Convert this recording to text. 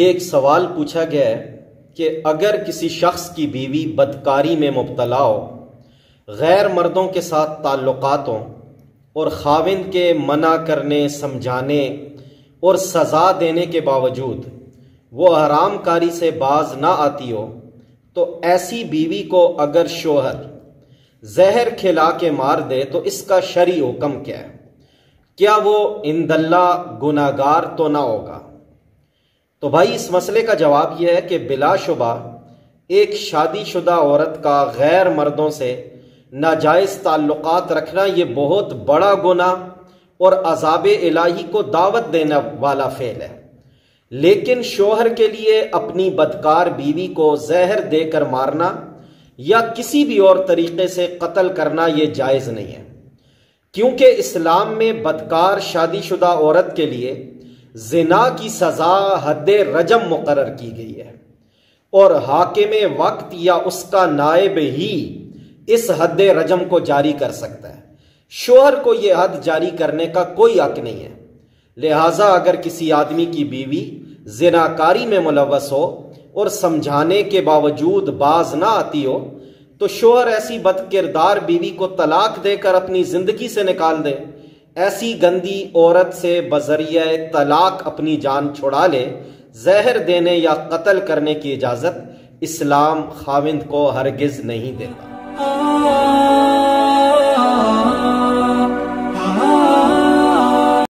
یہ ایک سوال پوچھا گیا ہے کہ اگر کسی شخص کی بیوی بدکاری میں مبتلا ہو، غیر مردوں کے ساتھ تعلقات ہوں اور خاوند کے منع کرنے، سمجھانے اور سزا دینے کے باوجود وہ حرام کاری سے باز نہ آتی ہو، تو ایسی بیوی کو اگر شوہر زہر کھلا کے مار دے تو اس کا شرعی حکم کیا ہے؟ کیا وہ عند اللہ گناہگار تو نہ ہوگا؟ تو بھائی اس مسئلے کا جواب یہ ہے کہ بلا شبہ ایک شادی شدہ عورت کا غیر مردوں سے ناجائز تعلقات رکھنا یہ بہت بڑا گناہ اور عذاب الہی کو دعوت دینے والا فعل ہے، لیکن شوہر کے لیے اپنی بدکار بیوی کو زہر دے کر مارنا یا کسی بھی اور طریقے سے قتل کرنا یہ جائز نہیں ہے، کیونکہ اسلام میں بدکار شادی شدہ عورت کے لیے زنا کی سزا حد رجم مقرر کی گئی ہے، اور حاکم وقت یا اس کا نائب ہی اس حد رجم کو جاری کر سکتا ہے۔ شوہر کو یہ حد جاری کرنے کا کوئی حق نہیں ہے۔ لہٰذا اگر کسی آدمی کی بیوی زناکاری میں ملوث ہو اور سمجھانے کے باوجود باز نہ آتی ہو تو شوہر ایسی بد کردار بیوی کو طلاق دے کر اپنی زندگی سے نکال دے، ایسی گندی عورت سے بذریعہ طلاق اپنی جان چھڑا لے۔ زہر دینے یا قتل کرنے کی اجازت اسلام خاوند کو ہرگز نہیں دیتا۔